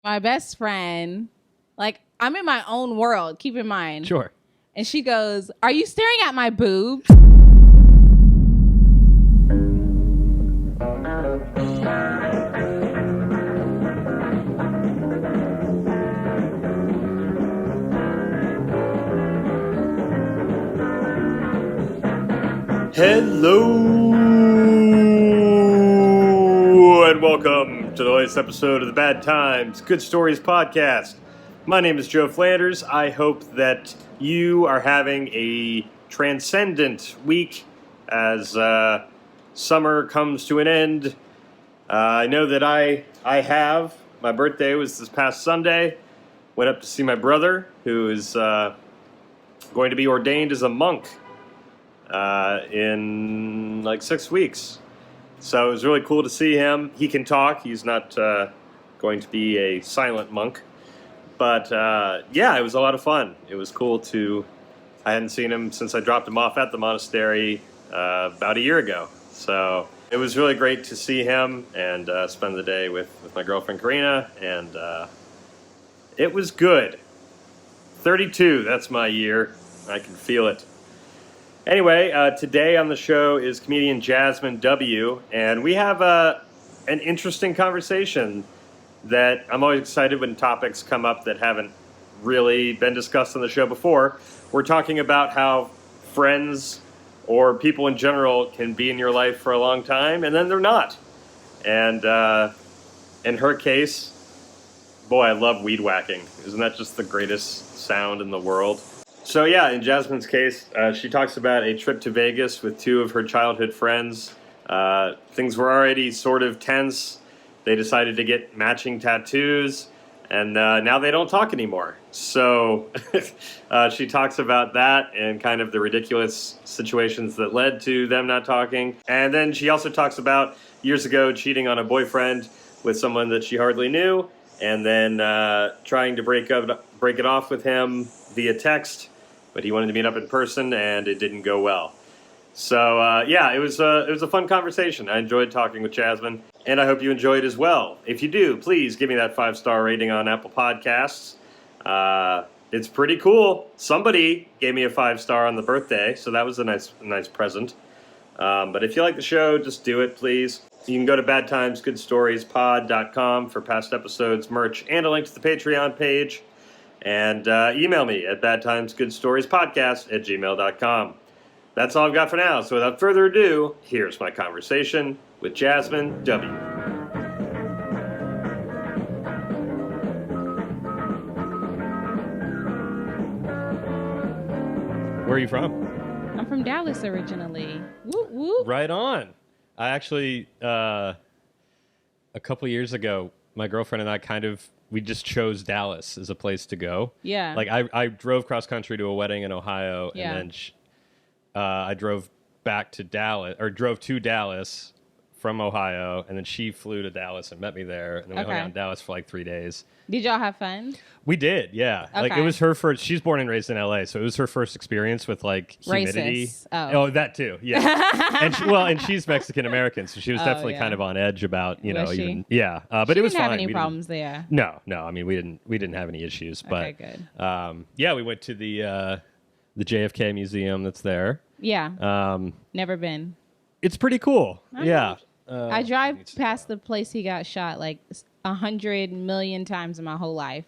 My best friend, like, I'm in my own world, keep in mind. Sure. And she goes, "Are you staring at my boobs?" Hello and welcome to the latest episode of the Bad Times Good Stories podcast. My name is Joe Flanders. I hope that you are having a transcendent week as summer comes to an end. I know that I have. My birthday was this past Sunday. Went up to see my brother, who is going to be ordained as a monk in like 6 weeks. So it was really cool to see him. He can talk. He's not going to be a silent monk. But yeah, it was a lot of fun. It was cool I hadn't seen him since I dropped him off at the monastery about a year ago. So it was really great to see him and spend the day with my girlfriend Karina. And it was good. 32, that's my year. I can feel it. Anyway, today on the show is comedian Jazmyn W, and we have an interesting conversation that I'm always excited when topics come up that haven't really been discussed on the show before. We're talking about how friends or people in general can be in your life for a long time, and then they're not. And in her case, boy, I love weed whacking. Isn't that just the greatest sound in the world? So yeah, in Jazmyn's case, she talks about a trip to Vegas with two of her childhood friends. Things were already sort of tense. They decided to get matching tattoos, and now they don't talk anymore. So she talks about that and kind of the ridiculous situations that led to them not talking. And then she also talks about years ago cheating on a boyfriend with someone that she hardly knew, and then trying to break it off with him via text. But he wanted to meet up in person, and it didn't go well. So, yeah, it was a fun conversation. I enjoyed talking with Jazmyn, and I hope you enjoyed as well. If you do, please give me that 5-star rating on Apple Podcasts. It's pretty cool. Somebody gave me a 5-star on the birthday, so that was a nice present. But if you like the show, just do it, please. You can go to badtimesgoodstoriespod.com for past episodes, merch, and a link to the Patreon page. And email me at badtimesgoodstoriespodcast@gmail.com. That's all I've got for now. So without further ado, here's my conversation with Jazmyn W. Where are you from? I'm from Dallas originally. Whoop, whoop. Right on. I actually, a couple years ago, my girlfriend and I we just chose Dallas as a place to go. Yeah. Like I drove cross country to a wedding in Ohio, Yeah. and then I drove to Dallas from Ohio, and then she flew to Dallas and met me there, and then we hung out in Dallas for like 3 days. Did y'all have fun? We did, yeah. Okay. Like it was her first. She's born and raised in LA, so it was her first experience with like humidity. Racist. Oh, that too, yeah. and she's Mexican American, so she was definitely kind of on edge about Was she? even but she it was didn't have fine. any problems there. No. I mean, we didn't have any issues, but Okay, good. yeah, we went to the JFK museum that's there. Yeah. Never been. It's pretty cool. Yeah. I drive past the place he got shot like 100 million times in my whole life.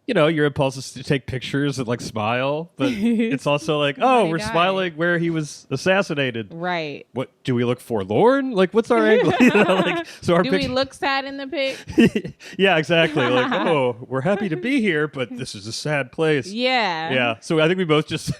You know, your impulse is to take pictures and like smile, but it's also like, oh, we're smiling where he was assassinated. Right. What do we look forlorn? Like, what's our angle? You know, like, so our do we look sad in the pic? Yeah, exactly. Like, oh, we're happy to be here, but this is a sad place. Yeah. Yeah. So I think we both just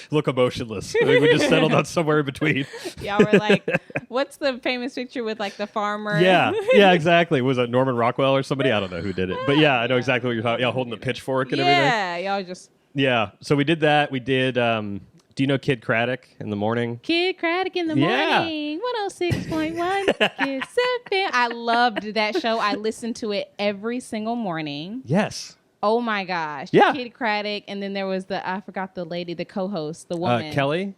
look emotionless. I think we just settled on somewhere in between. Y'all were like, what's the famous picture with like the farmer? Yeah, exactly. Was it Norman Rockwell or somebody? I don't know who did it. But yeah, I know exactly what you're talking about. Yeah, holding the pitchfork and everything. Yeah, y'all just... Yeah, so we did that. We did, do you know Kid Craddock in the morning? Kid Craddock in the morning, 106.1 Kiss FM. I loved that show. I listened to it every single morning. Yes. Oh my gosh. Yeah. Kid Craddock, and then there was I forgot the lady, the co-host, the woman. Kelly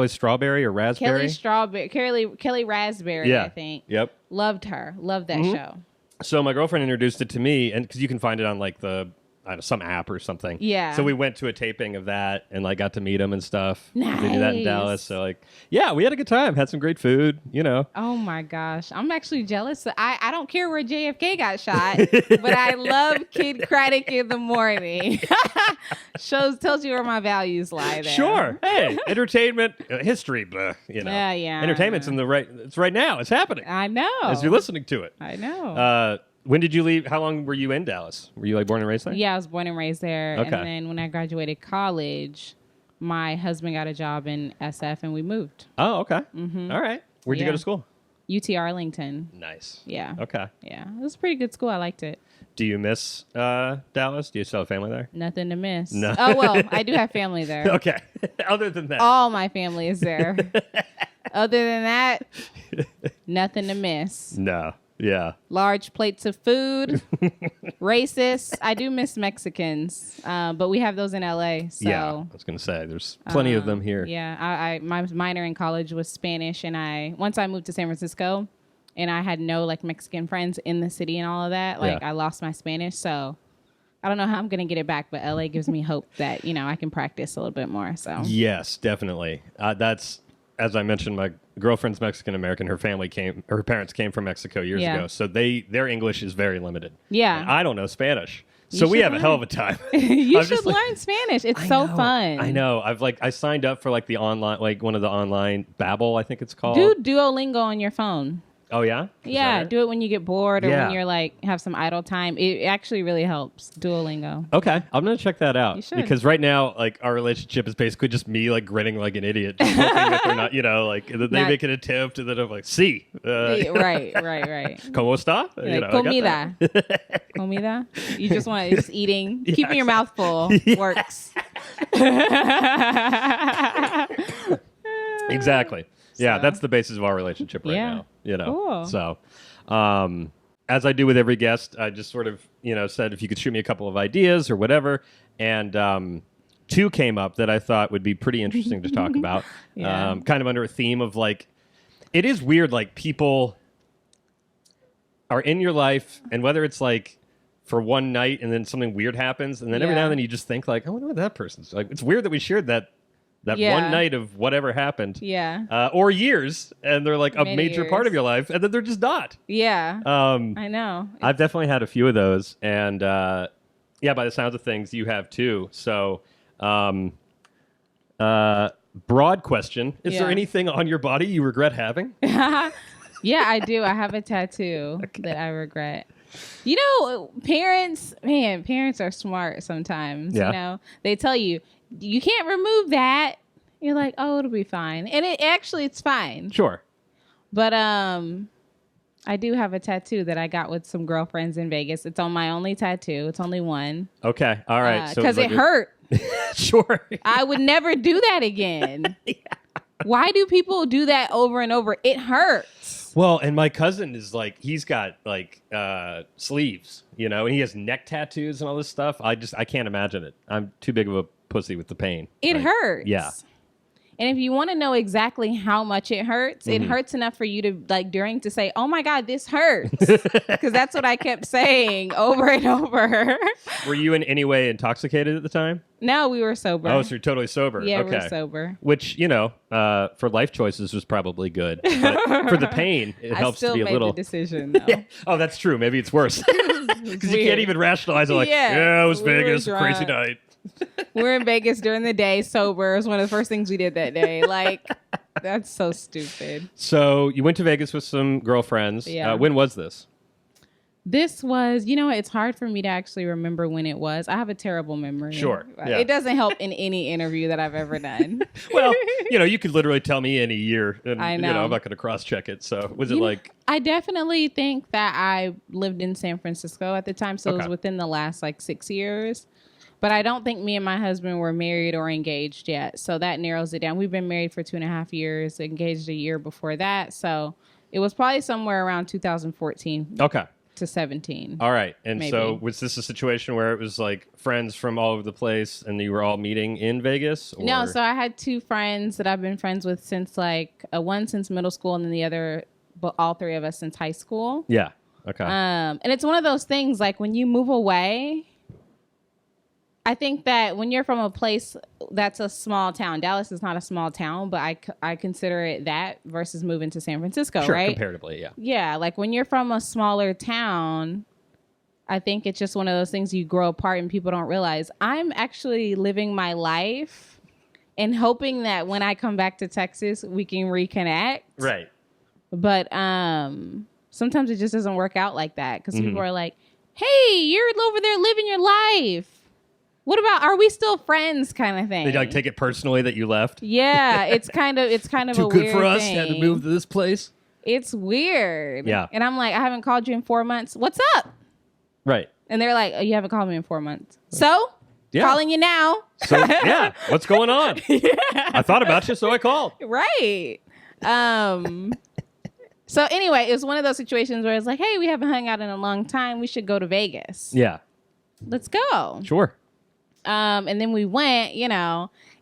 Strawberry or Raspberry? Kelly Raspberry, yeah. I think. Yep. Loved her. Loved that show. So my girlfriend introduced it to me, and because you can find it on like I don't know, some app or something. Yeah. So we went to a taping of that and like got to meet him and stuff. Nice. They do that in Dallas. So like, yeah, we had a good time. Had some great food, you know. Oh my gosh. I'm actually jealous. I don't care where JFK got shot, but I love Kid Craddock in the morning. Tells you where my values lie there. Sure. Hey, entertainment, history, blah, you know. Yeah. Entertainment's it's right now. It's happening. I know. As you're listening to it. I know. When did you leave? How long were you in Dallas? Were you like born and raised there? Yeah, I was born and raised there. Okay. And then when I graduated college, my husband got a job in SF and we moved. Oh, okay. Mm-hmm. All right. Where'd you go to school? UT Arlington. Nice. Yeah. Okay. Yeah. It was a pretty good school. I liked it. Do you miss Dallas? Do you still have family there? Nothing to miss. No. Oh, well, I do have family there. Okay. Other than that. All my family is there. Other than that, nothing to miss. No. Yeah. Large plates of food. Racist. I do miss Mexicans, but we have those in LA. So. Yeah. I was going to say, there's plenty of them here. Yeah. My minor in college was Spanish, and once I moved to San Francisco, and I had no like Mexican friends in the city and all of that, like I lost my Spanish. So I don't know how I'm going to get it back, but LA gives me hope that, I can practice a little bit more. So yes, definitely. That's, as I mentioned, my girlfriend's Mexican American. Her parents came from Mexico years ago. So their English is very limited. Yeah. And I don't know Spanish. So we have a hell of a time. You should learn Spanish. It's so fun. I know. I signed up for like the online, like one of the online Babbel, I think it's called. Do Duolingo on your phone. Oh, yeah? Yeah, do it when you get bored or when you're like have some idle time. It actually really helps, Duolingo. Okay, I'm going to check that out. You should. Because right now, like, our relationship is basically just me, like, grinning like an idiot. Just hoping that they're not, like, they make an attempt and then I'm like, sí. Right. ¿Cómo está? Like, comida. Comida? You just want just eating. Yeah, keeping your mouth full works. Exactly. Yeah, that's the basis of our relationship right now. Cool. So, as I do with every guest, I just sort of, said if you could shoot me a couple of ideas or whatever. And two came up that I thought would be pretty interesting to talk about. Kind of under a theme of like, it is weird, like people are in your life, and whether it's like for one night and then something weird happens, and then every now and then you just think like, I wonder what that person's like. It's weird that we shared that one night of whatever happened. Yeah. Or years, and they're like a major part of your life, and then they're just not. Yeah. I know. I've definitely had a few of those, and by the sounds of things, you have too. So, broad question. Is there anything on your body you regret having? Yeah, I do. I have a tattoo that I regret. Parents are smart sometimes. Yeah. They tell you can't remove that. You're like, oh, it'll be fine. And it's fine. Sure. But I do have a tattoo that I got with some girlfriends in Vegas. It's on my only tattoo. It's only one. Okay. All right. Because it hurt. Sure. I would never do that again. Yeah. Why do people do that over and over? It hurts. Well, and my cousin is like, he's got like sleeves, and he has neck tattoos and all this stuff. I can't imagine it. I'm too big of a pussy with the pain. It hurts. Yeah. And if you want to know exactly how much it hurts, it hurts enough for you to say, oh my God, this hurts. Because that's what I kept saying over and over. Were you in any way intoxicated at the time? No, we were sober. Oh, so you're totally sober. Yeah, okay. we were sober. Which, for life choices was probably good. But for the pain, it helps to be a little... I still made the decision, though. Yeah. Oh, that's true. Maybe it's worse. Because you can't even rationalize it like, it was Vegas, crazy night. We're in Vegas during the day, sober. It was one of the first things we did that day. Like, that's so stupid. So you went to Vegas with some girlfriends. Yeah. When was this? This was, it's hard for me to actually remember when it was. I have a terrible memory. Sure. Yeah. It doesn't help in any interview that I've ever done. Well, you could literally tell me any year. And, I know. I'm not going to cross-check it. So was it like... I definitely think that I lived in San Francisco at the time. So it was within the last 6 years. But I don't think me and my husband were married or engaged yet. So that narrows it down. We've been married for 2.5 years, engaged a year before that. So it was probably somewhere around 2014. Okay. To 17. All right. And maybe. So was this a situation where it was like friends from all over the place and you were all meeting in Vegas? Or? No. So I had two friends that I've been friends with since one since middle school and then the other, but all three of us since high school. Yeah. Okay. And it's one of those things, like when you move away, I think that when you're from a place that's a small town, Dallas is not a small town, but I consider it that versus moving to San Francisco, sure, right? comparatively, yeah. Yeah, like when you're from a smaller town, I think it's just one of those things you grow apart and people don't realize. I'm actually living my life and hoping that when I come back to Texas, we can reconnect. Right. But sometimes it just doesn't work out like that because people are like, hey, you're over there living your life. What about, are we still friends kind of thing? They like take it personally that you left? Yeah, it's kind of Too a good weird for us, thing. had to move to this place? It's weird. Yeah. And I'm like, I haven't called you in 4 months. What's up? Right. And they're like, oh, you haven't called me in 4 months. So? Yeah. Calling you now. So, yeah, what's going on? Yeah. I thought about you, so I called. Right. So anyway, it was one of those situations where it's like, hey, we haven't hung out in a long time. We should go to Vegas. Yeah. Let's go. Sure. And then we went, it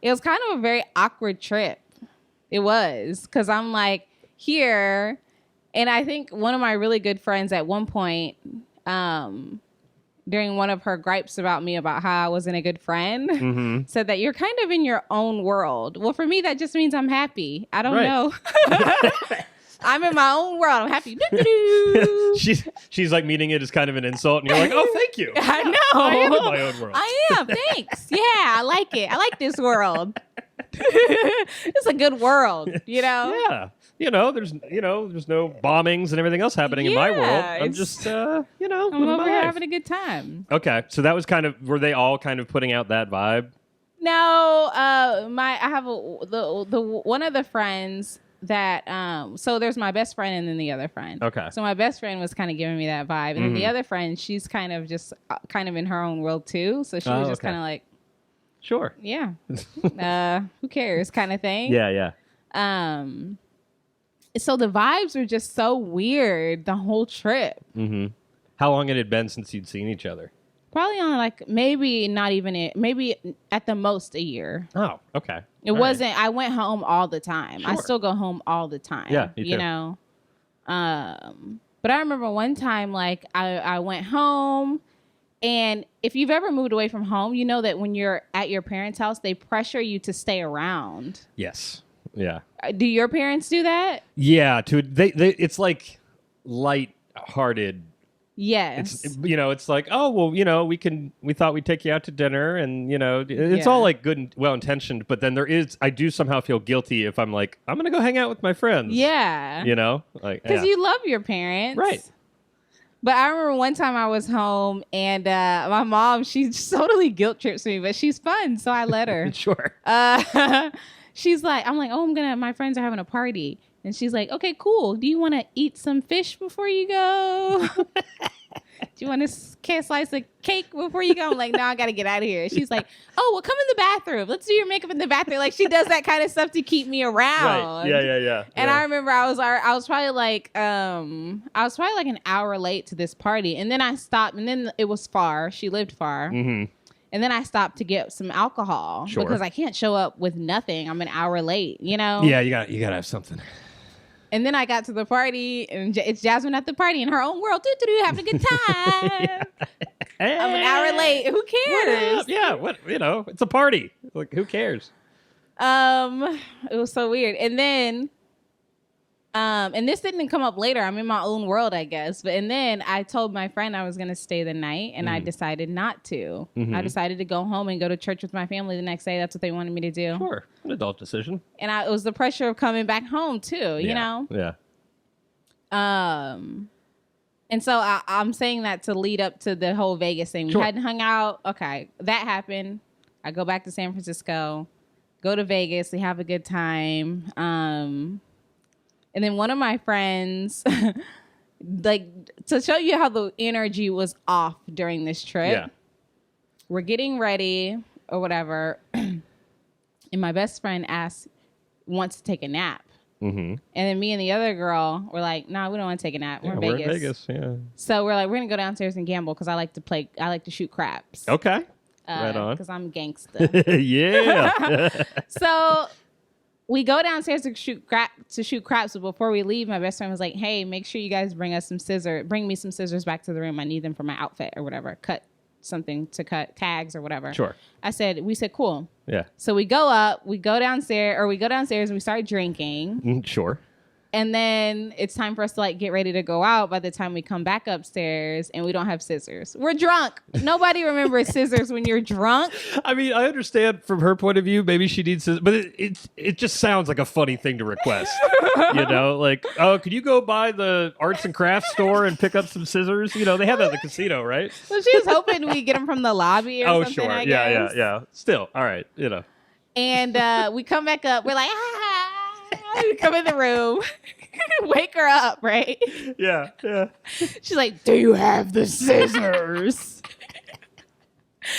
was kind of a very awkward trip. It was, because I'm like here, and I think one of my really good friends at one point, during one of her gripes about me about how I wasn't a good friend, said that you're kind of in your own world. Well, for me, that just means I'm happy. I don't know. I'm in my own world. I'm happy. She's like meaning it as kind of an insult, and you're like, oh, thank you. I know. I am in my own world. I am. Thanks. Yeah, I like it. I like this world. It's a good world, Yeah. There's no bombings and everything else happening in my world. I'm just, I'm living over my here life. having a good time. Okay, so that was were they all kind of putting out that vibe? No, I have the one of the friends that so there's my best friend and then the other friend. Okay. So my best friend was kind of giving me that vibe, and then the other friend, she's kind of just kind of in her own world too. So she was just kind of like, sure, yeah, who cares, kind of thing. Yeah. So the vibes were just so weird the whole trip. How long had it been since you'd seen each other? Probably on like maybe at the most a year. Oh, okay. It wasn't. I went home all the time. Sure. I still go home all the time. Yeah, me too. But I remember one time, like I went home, and if you've ever moved away from home, you know that when you're at your parents' house, they pressure you to stay around. Yes. Yeah. Do your parents do that? Yeah. It's like light-hearted. Yes. It's like, oh, well, we thought we'd take you out to dinner, and, it's all like good and well-intentioned, but then I do somehow feel guilty if I'm like, I'm going to go hang out with my friends. Yeah. Like, because you love your parents. Right. But I remember one time I was home, and my mom, she totally guilt trips me, but she's fun, so I let her. Sure. She's like, I'm like, oh, my friends are having a party. And she's like, okay, cool. Do you want to eat some fish before you go? Do you want to slice a cake before you go? I'm like, no, I got to get out of here. She's like, oh, well, come in the bathroom. Let's do your makeup in the bathroom. Like, she does that kind of stuff to keep me around. Right. Yeah. And I remember I was probably like an hour late to this party. And then I stopped, and then it was far. She lived far. And then I stopped to get some alcohol because I can't show up with nothing. I'm an hour late, Yeah, you got to have something. And then I got to the party, and it's Jazmyn at the party in her own world. Having a good time. Hey, I'm an hour late. Who cares? Yeah, it's a party. Like, who cares? It was so weird. And then, and this didn't come up later. I'm in my own world, I guess. And then I told my friend I was going to stay the night, and I decided not to. I decided to go home and go to church with my family the next day. That's what they wanted me to do. Sure, an adult decision. And it was the pressure of coming back home too, you know? Yeah. And so I'm saying that to lead up to the whole Vegas thing. We hadn't hung out. Okay, that happened. I go back to San Francisco, go to Vegas. We have a good time. And then one of my friends, like, to show you how the energy was off during this trip, we're getting ready or whatever, and my best friend wants to take a nap. And then me and the other girl were like, "No, we don't want to take a nap. We're in Vegas." We're in Vegas, yeah. So we're like, we're gonna go downstairs and gamble because I like to shoot craps. Okay, right on. Because I'm gangsta. Yeah. So we go downstairs to shoot craps, but before we leave, my best friend was like, "Hey, make sure you guys bring me some scissors back to the room. I need them for my outfit or whatever. Cut tags or whatever." Sure. We said, cool. Yeah. So we go downstairs and we start drinking. Sure. And then it's time for us to like get ready to go out. By the time we come back upstairs and we don't have scissors. We're drunk. Nobody remembers scissors when you're drunk. I mean, I understand from her point of view, maybe she needs scissors, but it just sounds like a funny thing to request. You know, like, oh, could you go by the arts and crafts store and pick up some scissors? You know, they have that at the casino, right? Well, she was hoping we get them from the lobby or something, sure. I guess. Yeah. Still, all right, you know. And we come back up. We're like, we come in the room, wake her up, right? Yeah. She's like, "Do you have the scissors?"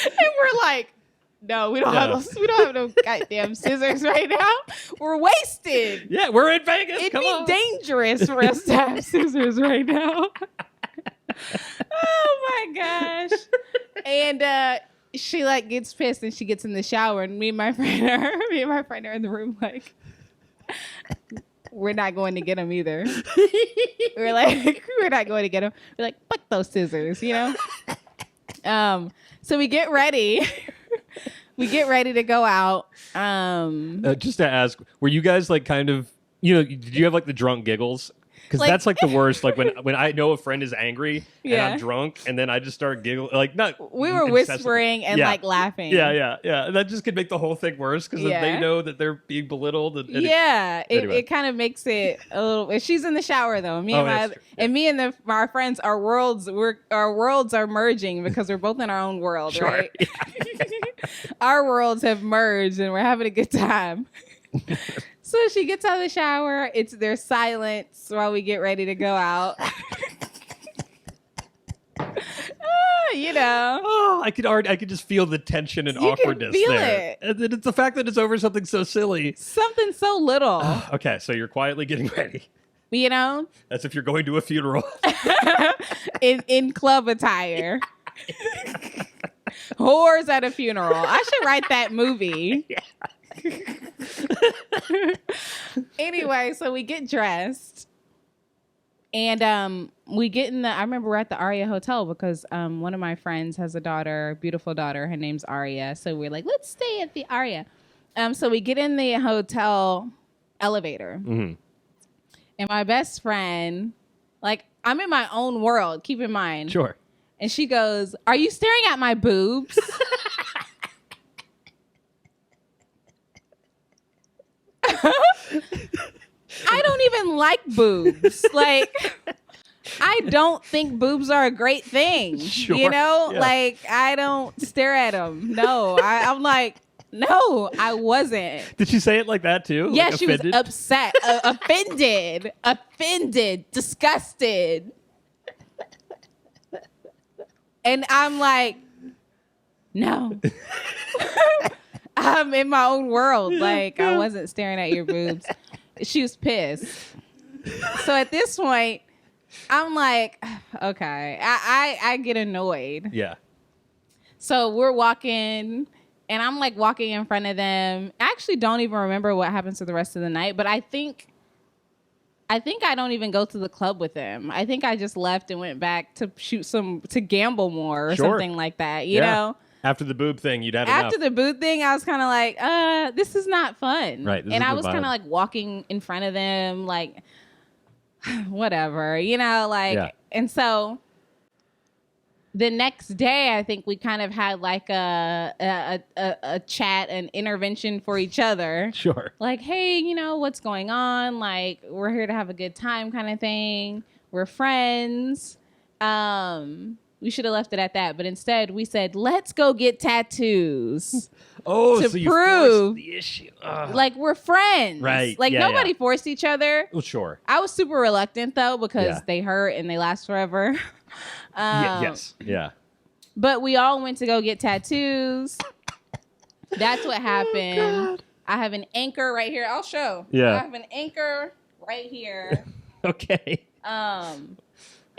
And we're like, "No, we don't have those. We don't have no goddamn scissors right now. We're wasted. Yeah, we're in Vegas. It'd be dangerous for us to have scissors right now." Oh my gosh! And she like gets pissed and she gets in the shower, and me and my friend are in the room like, we're not going to get them either. We're like, we're not going to get them. We're like, fuck those scissors, you know? So we get ready. We get ready to go out. Just to ask, were you guys like kind of, you know, did you have like the drunk giggles? Because that's like the worst. Like when I know a friend is angry and I'm drunk and then I just start giggling. Like we were whispering and like laughing. Yeah. That just could make the whole thing worse because they know that they're being belittled. And it kind of makes it a little. She's in the shower though. Our friends, our worlds are merging because we're both in our own world, sure. Right? Yeah. Our worlds have merged and we're having a good time. So she gets out of the shower. There's silence while we get ready to go out. You know. Oh, I could just feel the tension and awkwardness there. And then it's the fact that it's over something so silly. Something so little. Okay, so you're quietly getting ready. You know? As if you're going to a funeral. in club attire. Whores at a funeral. I should write that movie. Yeah. Anyway, so we get dressed and we get I remember we're at the Aria Hotel because one of my friends has a beautiful daughter. Her name's Aria. So we're like, let's stay at the Aria. So we get in the hotel elevator. Mm-hmm. And my best friend, like, I'm in my own world, keep in mind. Sure. And she goes, "Are you staring at my boobs?" I don't even like boobs. Like, I don't think boobs are a great thing. Sure. You know, like, I don't stare at them. No, I'm like, no, I wasn't. Did she say it like that too? Yeah, like she was upset, offended, disgusted. And I'm like, no. I'm in my own world. Like, I wasn't staring at your boobs. She was pissed. So at this point, I'm like, okay. I get annoyed. Yeah. So we're walking, and I'm like walking in front of them. I actually don't even remember what happens to the rest of the night, but I think I don't even go to the club with them. I think I just left and went back to to gamble more or something like that, you know? After the boob thing, you'd had enough. After the boob thing, I was kind of like, this is not fun. Right. And I was kind of like walking in front of them, like, whatever, you know, like, and so the next day, I think we kind of had like a chat, an intervention for each other. Sure. Like, hey, you know, what's going on? Like, we're here to have a good time kind of thing. We're friends. We should have left it at that, but instead we said, let's go get tattoos. Oh, to so prove you forced the issue. Like, we're friends. Right. Like, nobody forced each other. Well, sure. I was super reluctant, though, because they hurt and they last forever. Yes. Yeah. But we all went to go get tattoos. That's what happened. Oh, I have an anchor right here. I'll show. Yeah. I have an anchor right here. Okay.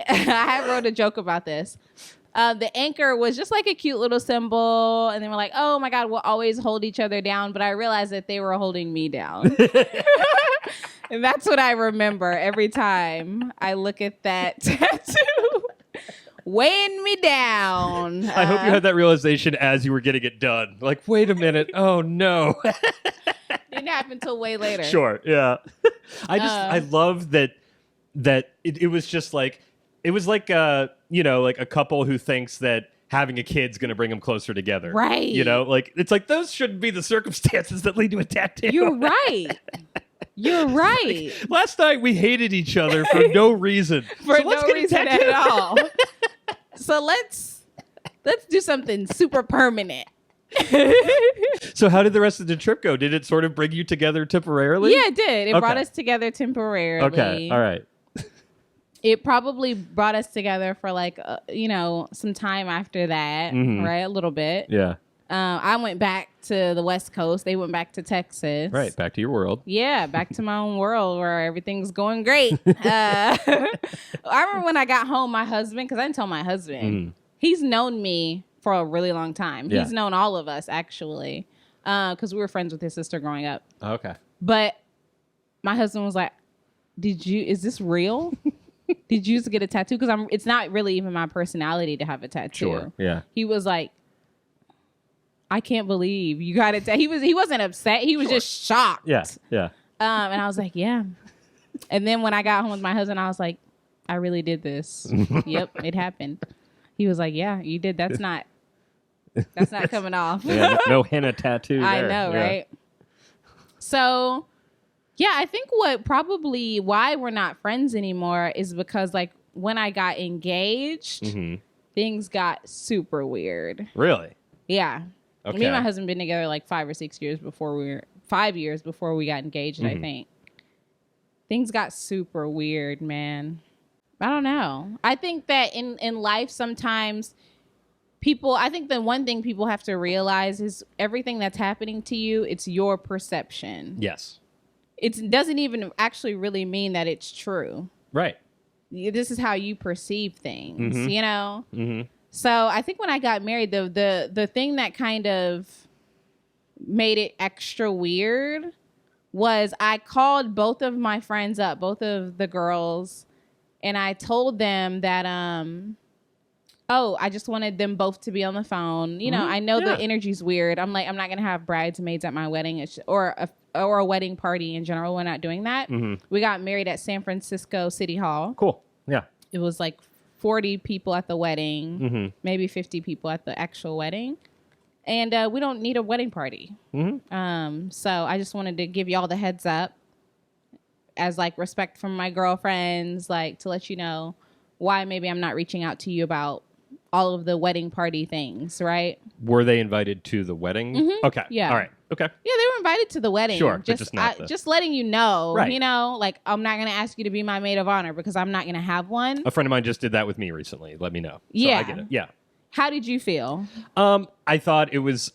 I wrote a joke about this. The anchor was just like a cute little symbol. And then we're like, oh my God, we'll always hold each other down. But I realized that they were holding me down. And that's what I remember every time I look at that tattoo. Weighing me down. I hope you had that realization as you were getting it done. Like, wait a minute. Oh, no. Didn't happen until way later. Sure. Yeah. I love that it was just like, it was like, like a couple who thinks that having a kid's going to bring them closer together. Right. Like, it's like, those shouldn't be the circumstances that lead to a tattoo. You're right. You're right. Like, last night we hated each other for no reason. For no reason at all. So let's do something super permanent. So how did the rest of the trip go? Did it sort of bring you together temporarily? Yeah, it did. It brought us together temporarily. Okay. All right. It probably brought us together for like, some time after that, right? A little bit. Yeah. I went back to the West Coast. They went back to Texas. Right. Back to your world. Yeah. Back to my own world where everything's going great. I remember when I got home, my husband, because I didn't tell my husband, he's known me for a really long time. Yeah. He's known all of us, actually, because we were friends with his sister growing up. Okay. But my husband was like, is this real? Did you just get a tattoo? Because it's not really even my personality to have a tattoo. Sure. Yeah. He was like, I can't believe you got it. He wasn't upset. He was just shocked. Yeah. Yeah. And I was like, yeah. And then when I got home with my husband, I was like, I really did this. Yep, it happened. He was like, yeah, you did. That's not coming off. Yeah, no henna tattoo there. I know, right? So, yeah, I think why we're not friends anymore is because like when I got engaged, things got super weird. Really? Yeah. Okay. Me and my husband been together like 5 or 6 years before 5 years before we got engaged, I think. Things got super weird, man. I don't know. I think that in life sometimes I think the one thing people have to realize is everything that's happening to you, it's your perception. Yes. It doesn't even actually really mean that it's true. Right. This is how you perceive things, you know? Mm-hmm. So I think when I got married, the thing that kind of made it extra weird was I called both of my friends up, both of the girls, and I told them that, I just wanted them both to be on the phone. You know, I know the energy's weird. I'm like, I'm not going to have bridesmaids at my wedding or a wedding party in general. We're not doing that. We got married at San Francisco City Hall. Cool. Yeah. It was like 40 people at the wedding, maybe 50 people at the actual wedding. And we don't need a wedding party. So I just wanted to give y'all the heads up as like respect from my girlfriends, like to let you know why maybe I'm not reaching out to you about all of the wedding party things, right? Were they invited to the wedding? Okay. Yeah. All right. Okay. Yeah, they were invited to the wedding. Sure, just letting you know, right. You know, like I'm not going to ask you to be my maid of honor because I'm not going to have one. A friend of mine just did that with me recently. Let me know. So yeah. I get it. Yeah. How did you feel? I thought it was,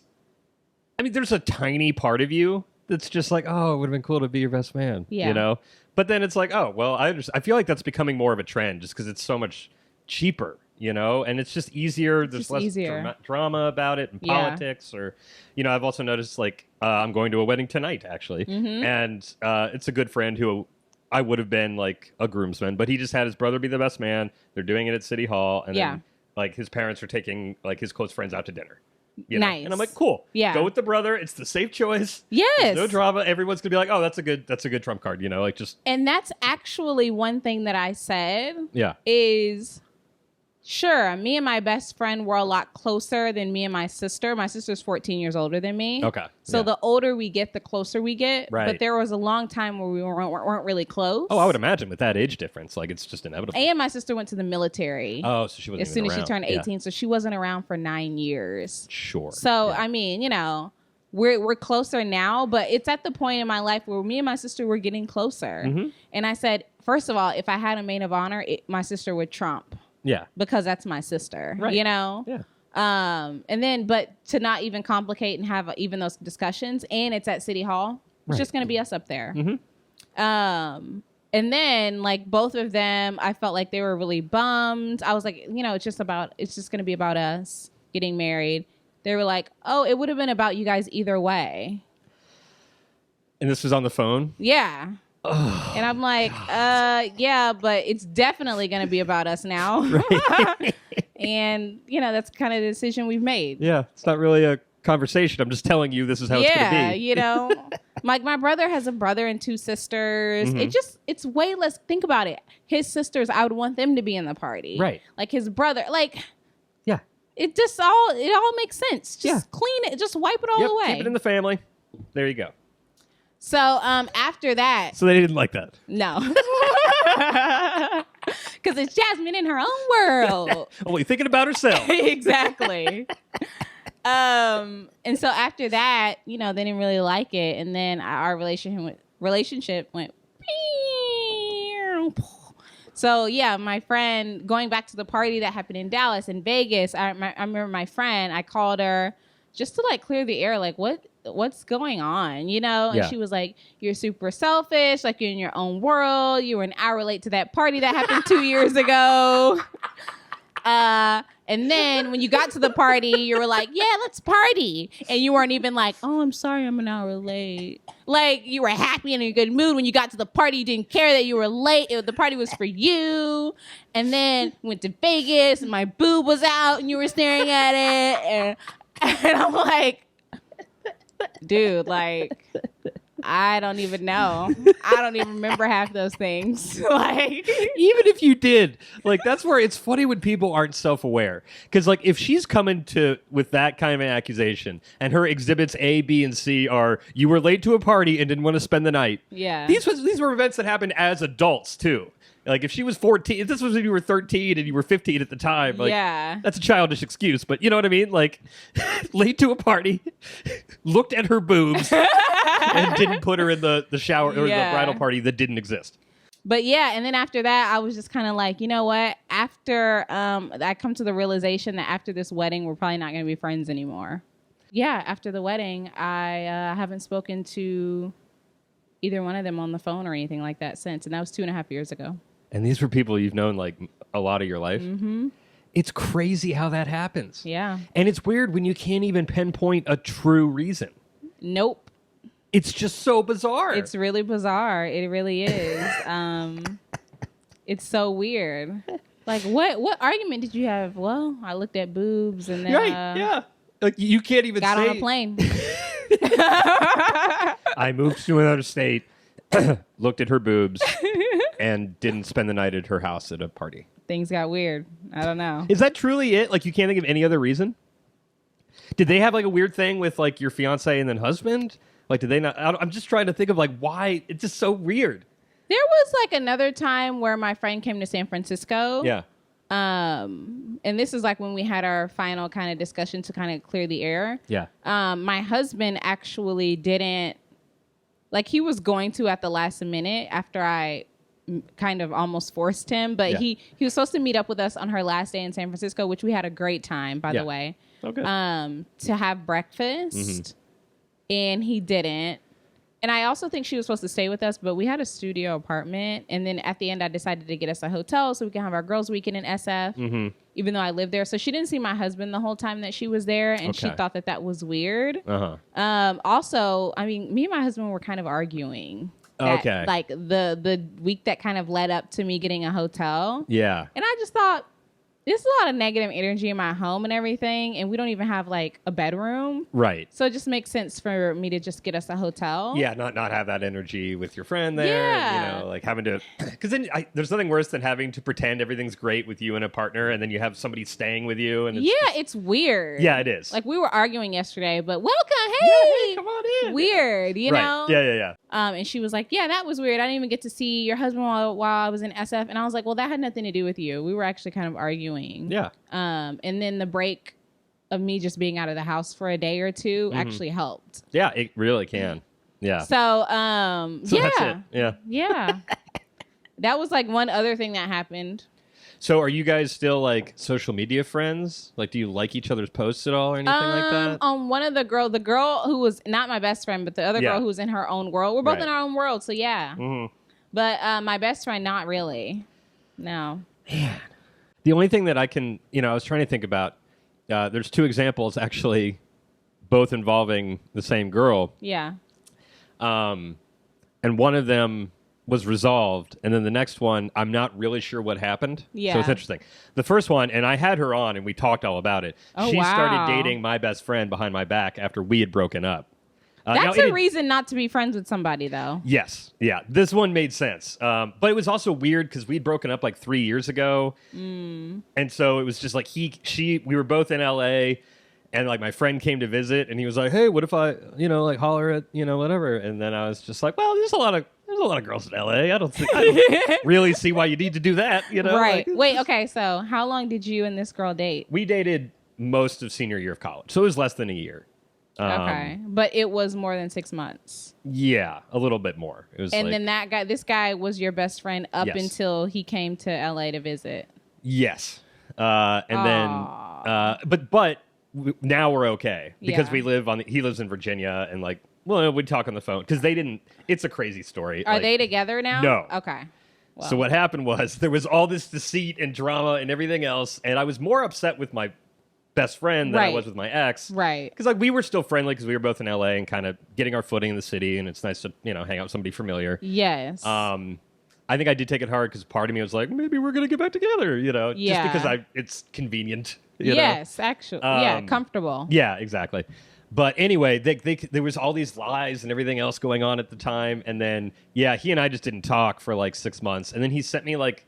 there's a tiny part of you that's just like, oh, it would have been cool to be your best man. Yeah. You know? But then it's like, oh, well, I understand. I feel like that's becoming more of a trend just because it's so much cheaper. You know, and it's just easier. There's less drama about it and politics. Or, I've also noticed like I'm going to a wedding tonight, actually. And it's a good friend who I would have been like a groomsman, but he just had his brother be the best man. They're doing it at City Hall. And then like his parents are taking like his close friends out to dinner. You know? Nice. And I'm like, cool. Yeah. Go with the brother. It's the safe choice. Yes. There's no drama. Everyone's gonna be like, oh, that's a good trump card. Like just. And that's actually one thing that I said. Yeah. Is. Sure, me and my best friend were a lot closer than me and my sister. My sister's 14 years older than me. Okay. So the older we get, the closer we get. Right. But there was a long time where we weren't really close. Oh, I would imagine with that age difference, like it's just inevitable. And my sister went to the military. Oh, so she wasn't as soon even as around. she turned 18, so she wasn't around for 9 years. Sure. So we're closer now, but it's at the point in my life where me and my sister were getting closer. And I said, first of all, if I had a maid of honor, my sister would trump. Yeah. Because that's my sister, right. Yeah. And then, but to not even complicate and have even those discussions, and it's at City Hall, it's just going to be us up there. And then, like, both of them, I felt like they were really bummed. I was like, it's just going to be about us getting married. They were like, oh, it would have been about you guys either way. And this was on the phone? Yeah. Oh, and I'm like, yeah, but it's definitely going to be about us now. Right. And, that's kind of the decision we've made. Yeah. It's not really a conversation. I'm just telling you this is how it's going to be. Yeah, like my brother has a brother and 2 sisters. It's way less. Think about it. His sisters, I would want them to be in the party. Right. Like his brother, like, yeah. It all makes sense. Just clean it. Just wipe it all away. Keep it in the family. There you go. So after that. So they didn't like that. No. Because it's Jazmyn in her own world. Only thinking about herself. Exactly. And so after that, they didn't really like it. And then our relationship went. So yeah, my friend, going back to the party that happened in Dallas and Vegas, I remember my friend, I called her just to like clear the air, like what's going on, And she was like, you're super selfish, like you're in your own world. You were an hour late to that party that happened 2 years ago. And then when you got to the party, you were like, yeah, let's party. And you weren't even like, oh, I'm sorry, I'm an hour late. Like, you were happy and in a good mood. When you got to the party, you didn't care that you were late. The party was for you. And then went to Vegas and my boob was out and you were staring at it. And I'm like, dude, like, I don't even know. I don't even remember half those things. Like, even if you did, like, that's where it's funny when people aren't self-aware. Because, like, if she's coming with that kind of an accusation, and her exhibits A, B, and C are, you were late to a party and didn't want to spend the night. Yeah. These were events that happened as adults too. Like, if she was 14, if this was when you were 13 and you were 15 at the time, like, that's a childish excuse. But you know what I mean? Like, late to a party, looked at her boobs, and didn't put her in the shower or the bridal party that didn't exist. But yeah, and then after that, I was just kind of like, you know what? After I come to the realization that after this wedding, we're probably not going to be friends anymore. Yeah, after the wedding, I haven't spoken to either one of them on the phone or anything like that since. And that was 2.5 years ago. And these were people you've known like a lot of your life. Mm-hmm. It's crazy how that happens. Yeah. And it's weird when you can't even pinpoint a true reason. Nope. It's just so bizarre. It's really bizarre. It really is. It's so weird. Like, what argument did you have? Well, I looked at boobs and then... Right, yeah. Like, you can't even got on a plane. I moved to another state, looked at her boobs, and didn't spend the night at her house at a party. Things got weird. I don't know. Is that truly it? Like, you can't think of any other reason? Did they have, like, a weird thing with, like, your fiance and then husband? Like, did they not? I'm just trying to think of, like, why. It's just so weird. There was, like, another time where my friend came to San Francisco. Yeah. And this is, like, when we had our final kind of discussion to kind of clear the air. Yeah. My husband actually didn't, like, he was going to at the last minute after I kind of almost forced him, but he was supposed to meet up with us on her last day in San Francisco, which we had a great time, by the way. Okay. To have breakfast. Mm-hmm. And he didn't. And I also think she was supposed to stay with us, but we had a studio apartment. And then at the end, I decided to get us a hotel so we can have our girls' weekend in SF, even though I lived there. So she didn't see my husband the whole time that she was there, and she thought that was weird. Also, I mean, me and my husband were kind of arguing. Like the week that kind of led up to me getting a hotel. Yeah. And I just thought, there's a lot of negative energy in my home and everything, and we don't even have, like, a bedroom. Right. So it just makes sense for me to just get us a hotel. Yeah, not have that energy with your friend there. Yeah. You know, like having to... Because then there's nothing worse than having to pretend everything's great with you and a partner, and then you have somebody staying with you. And it's weird. Yeah, it is. Like, we were arguing yesterday, but welcome, hey! Come on in. Weird, you know? Yeah. And she was like, yeah, that was weird. I didn't even get to see your husband while I was in SF. And I was like, well, that had nothing to do with you. We were actually kind of arguing. Yeah. And then the break of me just being out of the house for a day or two actually helped. Yeah, it really can. Yeah. So that's it. Yeah. Yeah. That was like one other thing that happened. So are you guys still like social media friends? Like, do you like each other's posts at all or anything like that? On one of the girl who was not my best friend, but the other girl who was in her own world. We're both in our own world. So yeah. But my best friend, not really. No. Man. The only thing that I can, I was trying to think about, there's 2 examples actually, both involving the same girl. Yeah. And one of them was resolved, and then the next one, I'm not really sure what happened. Yeah. So it's interesting. The first one, and I had her on, and we talked all about it. Oh, she wow. started dating my best friend behind my back after we had broken up. That's a reason not to be friends with somebody, though. Yes. Yeah. This one made sense. But it was also weird because we'd broken up like 3 years ago. And so it was just like we were both in LA, and like my friend came to visit, and he was like, hey, what if I, like holler at, whatever. And then I was just like, well, there's a lot of girls in LA. I don't really see why you need to do that, Right. Wait, okay. So how long did you and this girl date? We dated most of senior year of college. So it was less than a year. Okay. But it was more than 6 months. Yeah, a little bit more. It was and then this guy was your best friend up Yes. until he came to LA to visit. Yes. And then, but now we're okay because he lives in Virginia, and like, well, we'd talk on the phone because it's a crazy story. Are they together now? No. Okay. Well. So what happened was there was all this deceit and drama and everything else, and I was more upset with my best friend than I was with my ex. Right. Because like we were still friendly because we were both in LA and kind of getting our footing in the city, and it's nice to, hang out with somebody familiar. Yes. I think I did take it hard because part of me was like, maybe we're going to get back together, Yeah. just because it's convenient. Yes, actually. Yeah, comfortable. Yeah, exactly. But anyway, there was all these lies and everything else going on at the time. And then, he and I just didn't talk for like 6 months. And then he sent me like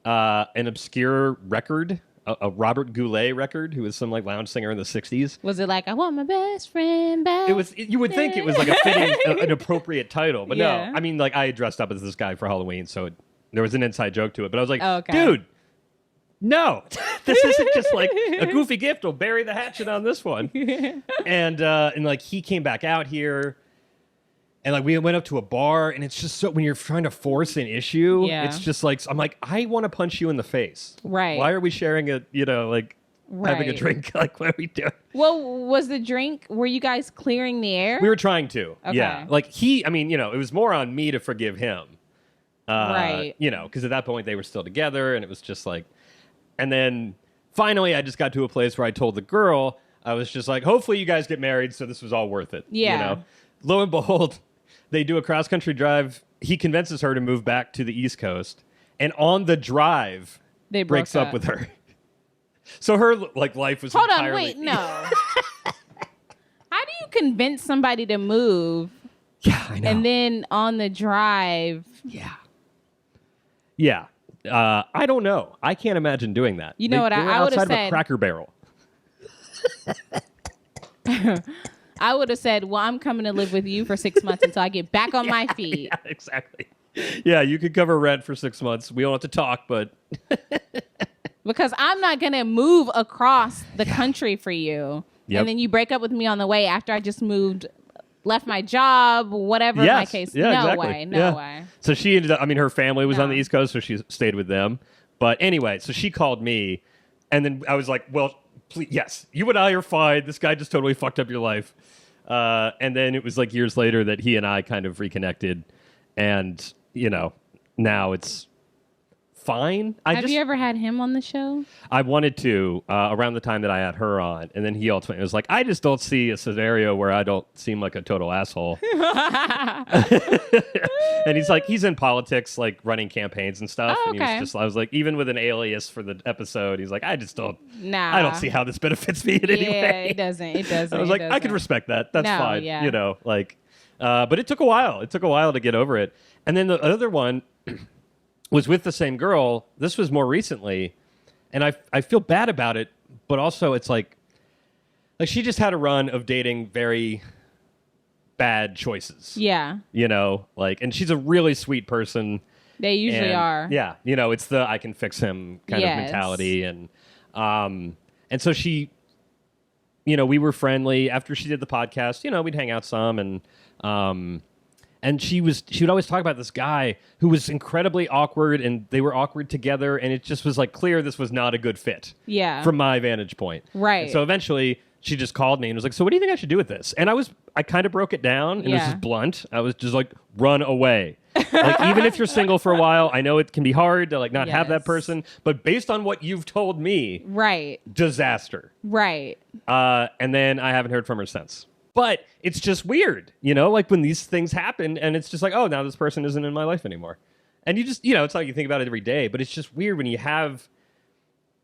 an obscure record, a Robert Goulet record, who was some like lounge singer in the 60s. Was it like, I want my best friend back? You would think it was like a fitting, an appropriate title. But Yeah. no, I mean, like I dressed up as this guy for Halloween. So there was an inside joke to it. But I was like, okay. Dude, no, this isn't just like a goofy gift. We'll bury the hatchet on this one. And like he came back out here, and like we went up to a bar, and it's just so when you're trying to force an issue, it's just like I'm like I want to punch you in the face. Right? Why are we sharing a having a drink? Like what are we doing? Well, was the drink? Were you guys clearing the air? We were trying to. Okay. Yeah. Like it was more on me to forgive him. Right. Because at that point they were still together, and it was just like. And then finally, I just got to a place where I told the girl, I was just like, hopefully you guys get married, so this was all worth it. Yeah. Lo and behold, they do a cross-country drive. He convinces her to move back to the East Coast. And on the drive, they breaks up with her. So her life was Hold entirely... on, wait, no. How do you convince somebody to move? Yeah, I know. And then on the drive... Yeah. I don't know. I can't imagine doing that. You know what they were I would have outside of said? a Cracker Barrel. I would have said, well, I'm coming to live with you for 6 months until I get back on my feet. Yeah, exactly. Yeah, you could cover rent for 6 months. We don't have to talk, but... Because I'm not going to move across the country for you. Yep. And then you break up with me on the way after I just left my job, whatever my case. Yeah, no exactly. way, no way. So she ended up, her family was on the East Coast, so she stayed with them. But anyway, so she called me, and then I was like, well, please, yes, you and I are fine. This guy just totally fucked up your life. And then it was like years later that he and I kind of reconnected, and, now it's fine. Have you ever had him on the show? I wanted to around the time that I had her on, and then he ultimately was like, I just don't see a scenario where I don't seem like a total asshole. And he's in politics, like running campaigns and stuff. Oh, and he was I was like, even with an alias for the episode, he's like, I don't see how this benefits me in any way. Yeah, it doesn't. I was like, I can respect that. That's fine. Yeah. But it took a while. It took a while to get over it. And then the other one was with the same girl. This was more recently, and I feel bad about it, but also it's like she just had a run of dating very bad choices. Yeah. And she's a really sweet person. They usually are. Yeah. It's the I can fix him kind of mentality. And so she, we were friendly after she did the podcast, we'd hang out some, and she would always talk about this guy who was incredibly awkward, and they were awkward together, and it just was like clear this was not a good fit. Yeah. From my vantage point. Right. And so eventually she just called me and was like, so what do you think I should do with this? And I kind of broke it down, and it was just blunt. I was just like, run away. Like, even if you're single for a while, I know it can be hard to like not have that Yes. person, but based on what you've told me, Right. disaster. Right. And then I haven't heard from her since. But it's just weird, like when these things happen and it's just like, oh, now this person isn't in my life anymore. And you just, it's like you think about it every day, but it's just weird when you have,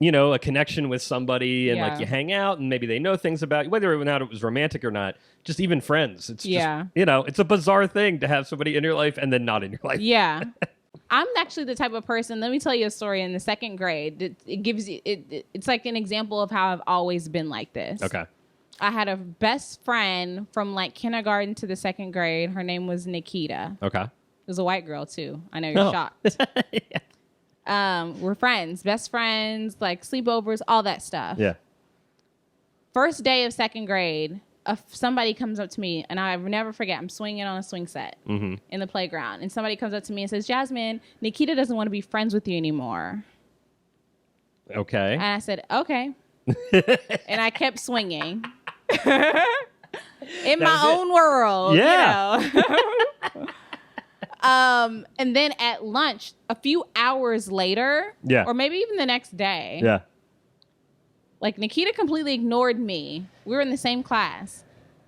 a connection with somebody and like you hang out and maybe they know things about you, whether or not it was romantic or not, just even friends. It's just, it's a bizarre thing to have somebody in your life and then not in your life. Yeah. I'm actually the type of person, let me tell you a story. In the second grade, it gives you, it's like an example of how I've always been like this. Okay. I had a best friend from like kindergarten to the second grade. Her name was Nikita. Okay. It was a white girl too. I know you're shocked. We're friends, best friends, like sleepovers, all that stuff. Yeah. First day of second grade, somebody comes up to me, and I never forget, I'm swinging on a swing set in the playground, and somebody comes up to me and says, Jazmyn, Nikita doesn't want to be friends with you anymore. Okay. And I said, okay. And I kept swinging. In my own world. Yeah. And then at lunch, a few hours later, or maybe even the next day, like Nikita completely ignored me. We were in the same class.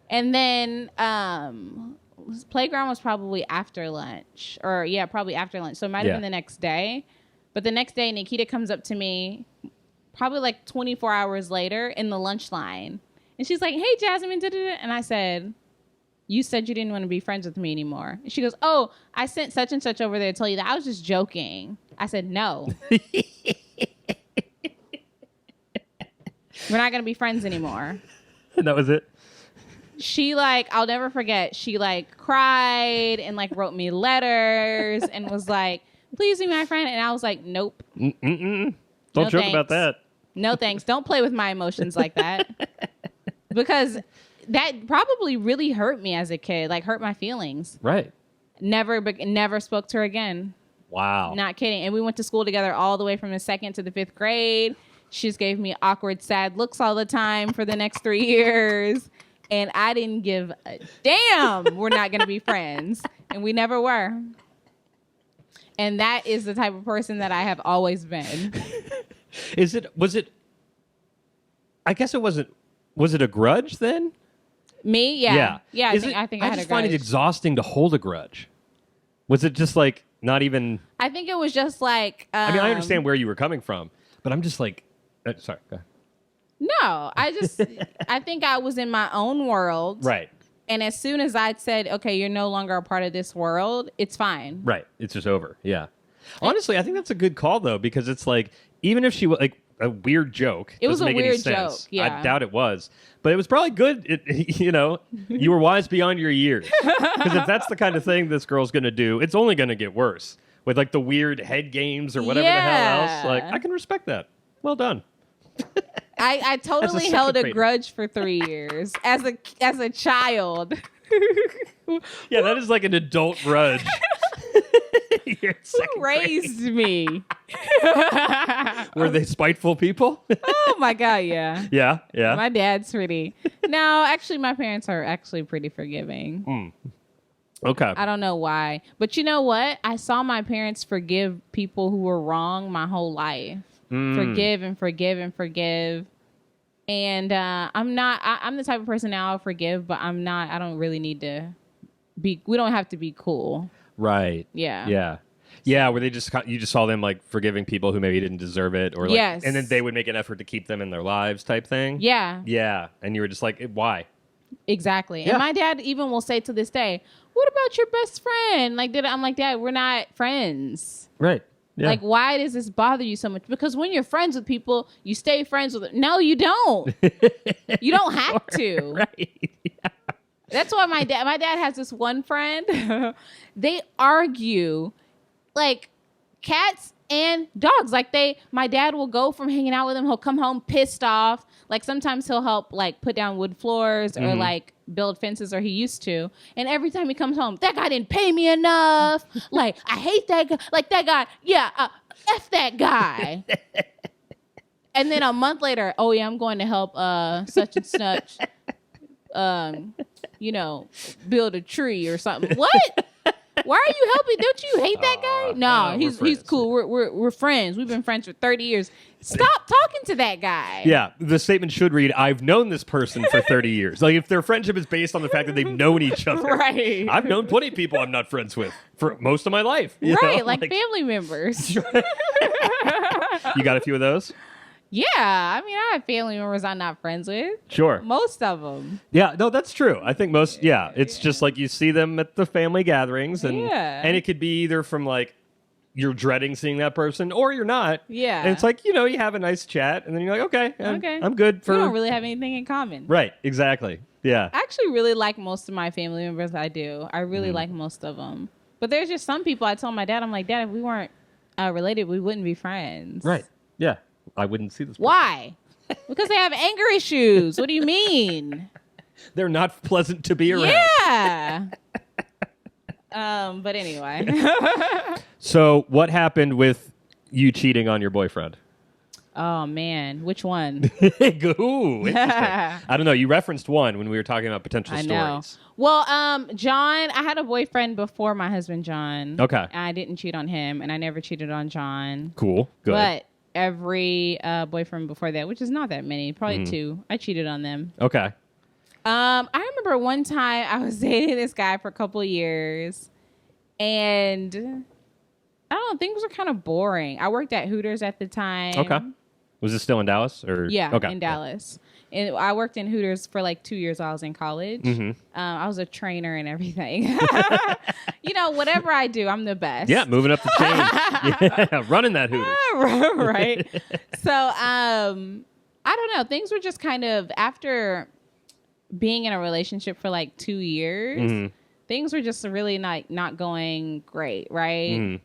And then playground was probably after lunch, probably after lunch. So it might have been the next day. But the next day, Nikita comes up to me probably like 24 hours later in the lunch line. And she's like, hey, Jazmyn, da-da-da. And I said, you said you didn't want to be friends with me anymore. And she goes, oh, I sent such and such over there to tell you that. I was just joking. I said, no. We're not going to be friends anymore. And that was it? She I'll never forget. She cried and wrote me letters and was like, please be my friend. And I was like, nope. Don't joke about that. No, thanks. Don't play with my emotions like that. Because that probably really hurt me as a kid, hurt my feelings. Right. Never spoke to her again. Wow. Not kidding. And we went to school together all the way from the 2nd to the 5th grade. She just gave me awkward, sad looks all the time for the next 3 years. And I didn't give a damn. We're not going to be friends. And we never were. And that is the type of person that I have always been. I guess it wasn't, was it a grudge then? Me? Yeah. Yeah, I think I had a grudge. I just find it exhausting to hold a grudge. Was it just not even... I think it was just I I understand where you were coming from, but I'm just sorry, go ahead. No, I think I was in my own world. Right. And as soon as I said, okay, you're no longer a part of this world, it's fine. Right. It's just over. Yeah. Honestly, I think that's a good call, though, because it's even if she was a weird joke. It was a weird joke. Yeah. I doubt it was. But it was probably good. You were wise beyond your years. Because if that's the kind of thing this girl's going to do, it's only going to get worse. With the weird head games or whatever the hell else. I can respect that. Well done. I totally held a grudge for 3 years as a child. Yeah, that is an adult grudge. Who raised me? Were they spiteful people? Oh my God, yeah. Yeah. My dad's pretty. No, actually, my parents are actually pretty forgiving. Okay. I don't know why. But you know what? I saw my parents forgive people who were wrong my whole life. Forgive and forgive and forgive. And I'm the type of person now I'll forgive, but I don't really need to we don't have to be cool. Right. Yeah. Yeah, where you just saw them forgiving people who maybe didn't deserve it, or yes. And then they would make an effort to keep them in their lives, type thing. Yeah. Yeah, and you were just why? Exactly. Yeah. And my dad even will say to this day, "What about your best friend?" I'm like, Dad, we're not friends. Right. Yeah. Why does this bother you so much? Because when you're friends with people, you stay friends with them. No, you don't. You don't have to. Right. Yeah. That's why my dad has this one friend. They argue cats and dogs. My dad will go from hanging out with him. He'll come home pissed off. Sometimes he'll help put down wood floors or build fences, or he used to. And every time he comes home, that guy didn't pay me enough. I hate that guy. That guy. Yeah. F that guy. And then a month later, oh yeah, I'm going to help such and such. Build a tree or something. What? Why are you helping? Don't you hate that guy? No, he's cool. We're friends. We've been friends for 30 years. Stop talking to that guy. Yeah, the statement should read, I've known this person for 30 years. Like, if their friendship is based on the fact that they've known each other. Right. I've known plenty of people I'm not friends with for most of my life. Right, like family members. You got a few of those? Yeah, I mean, I have family members I'm not friends with. Sure. Most of them. Yeah, no, that's true. I think it's just like you see them at the family gatherings, and it could be either from like you're dreading seeing that person or you're not. Yeah. And it's like, you have a nice chat, and then you're like, okay, I'm good. We don't really have anything in common. Right, exactly. Yeah. I actually really like most of my family members. I do. I really like most of them. But there's just some people I told my dad, I'm like, Dad, if we weren't related, we wouldn't be friends. Right. Yeah. I wouldn't see this person. Why? Because they have anger issues. What do you mean? They're not pleasant to be around. Yeah. But anyway. So what happened with you cheating on your boyfriend? Oh, man. Which one? Ooh, interesting. I don't know. You referenced one when we were talking about potential stories. Well, John, I had a boyfriend before my husband, John. Okay. I didn't cheat on him, and I never cheated on John. Cool. Good. But every boyfriend before that, which is not that many, probably 2, I cheated on them. Okay. I remember one time I was dating this guy for a couple of years, and I don't know, things were kind of boring. I worked at Hooters at the time. Okay. Was this still in Dallas? Or in Dallas. And I worked in Hooters for like 2 years while I was in college. Mm-hmm. I was a trainer and everything. Whatever I do, I'm the best. Yeah, moving up the chain. Yeah, running that Hooters. Right. So, I don't know. Things were just kind of, after being in a relationship for like 2 years, things were just really not going great, right? Mm-hmm.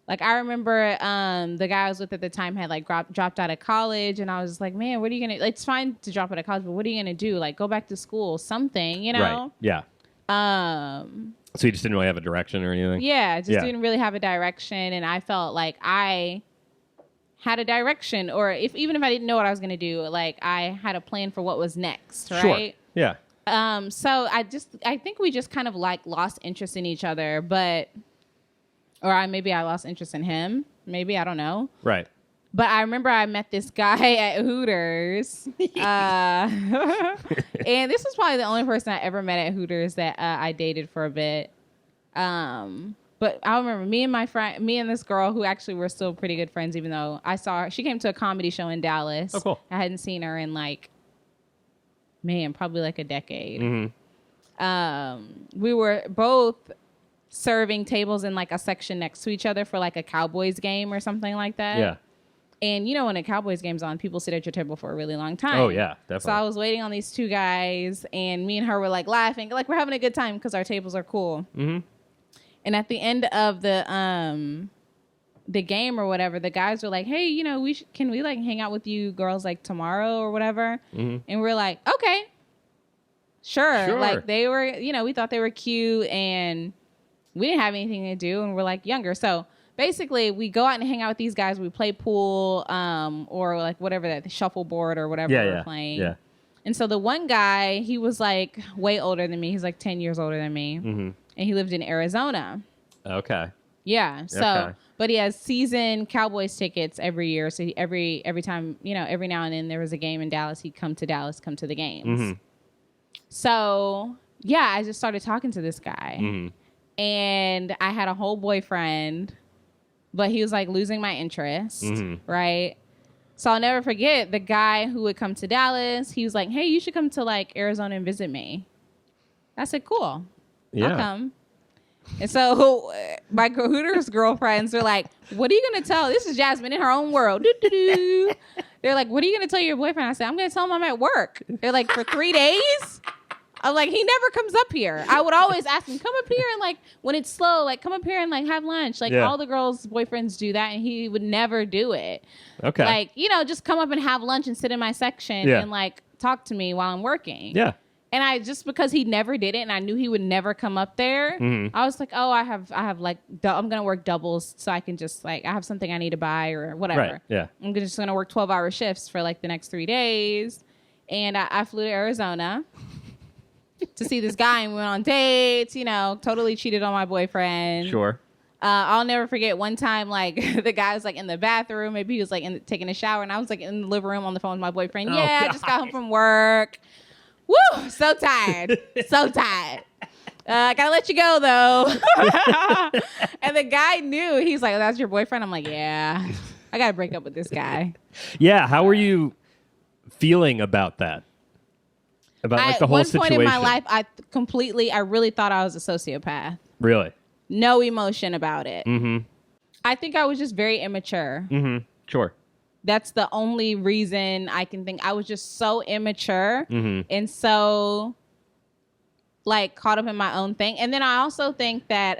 Like, I remember the guy I was with at the time had like dropped out of college, and I was like, man, what are you gonna? Like, it's fine to drop out of college, but what are you gonna do? Like, go back to school, something, Right. Yeah. So you just didn't really have a direction or anything? Yeah, didn't really have a direction, and I felt like I had a direction, or even if I didn't know what I was gonna do, like I had a plan for what was next, right? Sure. Yeah. So I think we just kind of like lost interest in each other, maybe I lost interest in him. Maybe, I don't know. Right. But I remember I met this guy at Hooters. And this was probably the only person I ever met at Hooters that I dated for a bit. But I remember me and this girl who actually were still pretty good friends, even though I saw her. She came to a comedy show in Dallas. Oh, cool. I hadn't seen her in probably like a decade. Mm-hmm. We were both serving tables in like a section next to each other for like a Cowboys game or something like that. Yeah. And when a Cowboys game's on, people sit at your table for a really long time. Oh yeah, definitely. So I was waiting on these 2 guys, and me and her were like laughing, like we're having a good time because our tables are cool. Mm-hmm. And at the end of the game or whatever, the guys were like, hey, can we like hang out with you girls like tomorrow or whatever? Mm-hmm. And we're like, okay, sure. Like they were, we thought they were cute, and we didn't have anything to do, and we're like younger. So basically we go out and hang out with these guys. We play pool, or like whatever the shuffleboard or whatever we're playing. Yeah. And so the one guy, he was like way older than me. He's like 10 years older than me. Mm-hmm. And he lived in Arizona. Okay. Yeah. So, but he has season Cowboys tickets every year. So every time, every now and then there was a game in Dallas, he'd come to Dallas, come to the games. Mm-hmm. So yeah, I just started talking to this guy. Mm-hmm. And I had a whole boyfriend, but he was like losing my interest, right? So I'll never forget the guy who would come to Dallas. He was like, hey, you should come to like Arizona and visit me. I said, cool. Yeah. I'll come. And so my Hooters girlfriends are like, what are you going to tell? This is Jazmyn in her own world. Doo-doo-doo. They're like, what are you going to tell your boyfriend? I said, I'm going to tell him I'm at work. They're like, for 3 days? I'm like, he never comes up here. I would always ask him, come up here and like, when it's slow, like come up here and like have lunch. Like all the girls' boyfriends do that, and he would never do it. Okay. Like, just come up and have lunch and sit in my section and like talk to me while I'm working. Yeah. And just because he never did it, and I knew he would never come up there, I was like, oh, I have like, I'm going to work doubles so I can just like, I have something I need to buy or whatever. Right. Yeah. I'm just going to work 12-hour shifts for like the next 3 days. And I flew to Arizona. to see this guy and we went on dates, totally cheated on my boyfriend. Sure. I'll never forget one time, like, the guy was, like, in the bathroom. Maybe he was, like, taking a shower, and I was, like, in the living room on the phone with my boyfriend. Oh, I just got home from work. Woo! So tired. So tired. I gotta let you go, though. And the guy knew. He's like, that's your boyfriend? I'm like, yeah. I gotta break up with this guy. Yeah, how were you feeling about that? About, like, the whole situation? At one point in my life, I really thought I was a sociopath. Really? No emotion about it. Mm-hmm. I think I was just very immature. Mm-hmm. Sure. That's the only reason I can think. I was just so immature mm-hmm. and so, like, caught up in my own thing. And then I also think that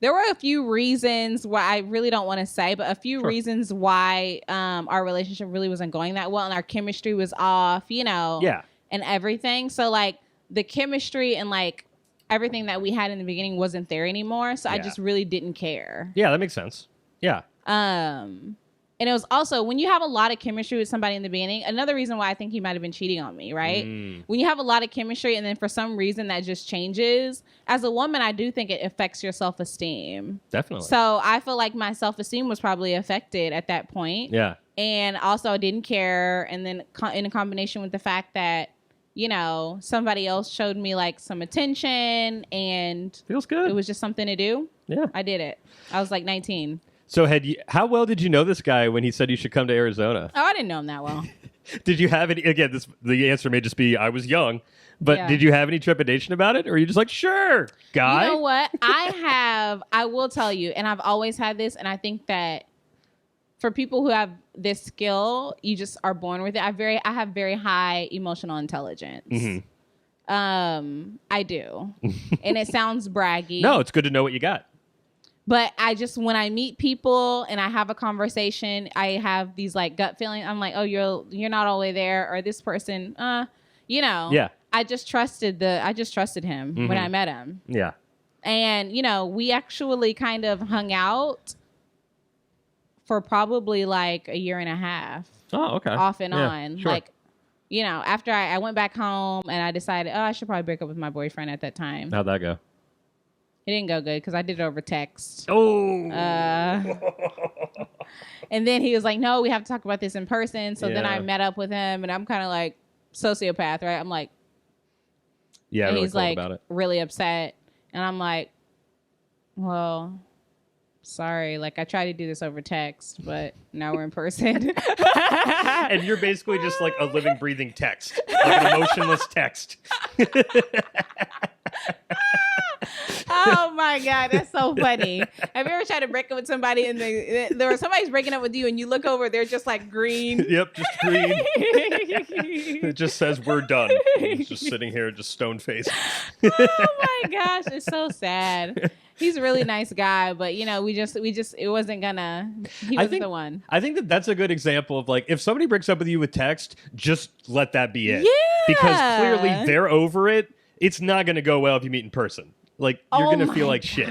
there were a few reasons why, I really don't want to say, but a few reasons why our relationship really wasn't going that well and our chemistry was off, Yeah. and everything. So, like, the chemistry and, like, everything that we had in the beginning wasn't there anymore. So I just really didn't care. Yeah, that makes sense. Yeah. And it was also, when you have a lot of chemistry with somebody in the beginning, another reason why I think he might have been cheating on me, right? When you have a lot of chemistry and then for some reason that just changes, as a woman, I do think it affects your self-esteem. Definitely. So I feel like my self-esteem was probably affected at that point. Yeah. And also I didn't care. And then in a combination with the fact that, somebody else showed me, like, some attention and feels good. It was just something to do. Yeah. I did it. I was like 19. So how well did you know this guy when he said you should come to Arizona? Oh, I didn't know him that well. Did you have any, again, the answer may just be I was young, but did you have any trepidation about it? Or are you just like, sure, guy? You know what? I will tell you, and I've always had this, and I think that for people who have this skill, you just are born with it. I have very high emotional intelligence. Mm-hmm. I do. And it sounds braggy. No, it's good to know what you got. But when I meet people and I have a conversation, I have these, like, gut feelings. I'm like, oh, you're not all the way there, or this person, Yeah. I just trusted him when I met him. Yeah. And, we actually kind of hung out for probably like a year and a half. Oh, okay. Off and on. Sure. Like, after I went back home and I decided, I should probably break up with my boyfriend at that time. How'd that go? It didn't go good because I did it over text. Oh. And then he was like, no, we have to talk about this in person. So then I met up with him and I'm kind of like sociopath, right? I'm like, yeah, and really he's cold like about it. really upset. And I'm like, well, sorry, like, I tried to do this over text, but now we're in person. And you're basically just like a living, breathing text, like an emotionless text. Oh my God, that's so funny. Have you ever tried to break up with somebody and somebody's breaking up with you and you look over, they're just like green? Yep, just green. It just says we're done. He's just sitting here, just stone faced. Oh my gosh, it's so sad. He's a really nice guy, but it wasn't gonna. He wasn't the one. I think that's a good example of, like, if somebody breaks up with you with text, just let that be it. Yeah, because clearly they're over it. It's not gonna go well if you meet in person. Like, you're gonna feel like shit.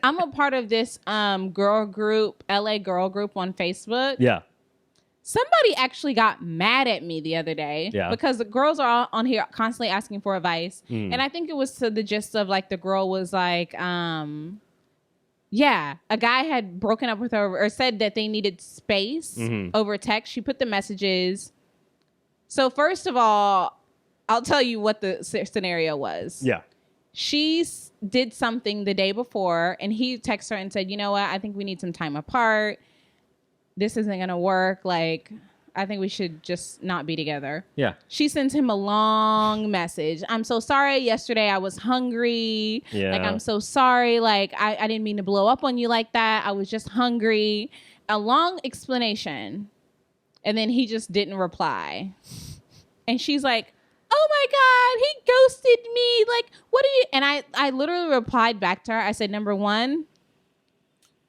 I'm a part of this girl group, LA girl group on Facebook. Yeah. Somebody actually got mad at me the other day because the girls are all on here constantly asking for advice. And I think it was to the gist of, like, the girl was like, a guy had broken up with her or said that they needed space over text. She put the messages. So first of all, I'll tell you what the scenario was. Yeah. She did something the day before and he texted her and said, you know what? I think we need some time apart. This isn't going to work. Like, I think we should just not be together. Yeah. She sends him a long message. I'm so sorry. Yesterday I was hungry. Yeah. Like, I'm so sorry. Like, I didn't mean to blow up on you like that. I was just hungry. A long explanation. And then he just didn't reply. And she's like, oh my God, he ghosted me. Like, what are you? And I literally replied back to her. I said, number one,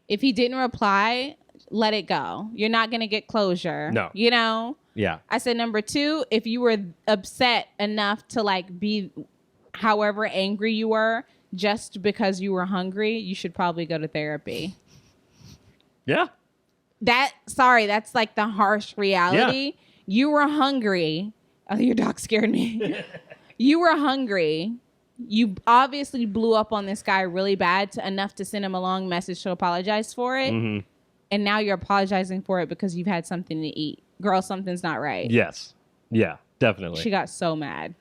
if he didn't reply, let it go. You're not going to get closure. No. Yeah. I said, number two, if you were upset enough to, like, be however angry you were just because you were hungry, you should probably go to therapy. Yeah. That's like the harsh reality. Yeah. You were hungry. Oh, your dog scared me. You were hungry. You obviously blew up on this guy really bad enough to send him a long message to apologize for it. Mm-hmm. And now you're apologizing for it because you've had something to eat. Girl, something's not right. Yes. Yeah, definitely. She got so mad.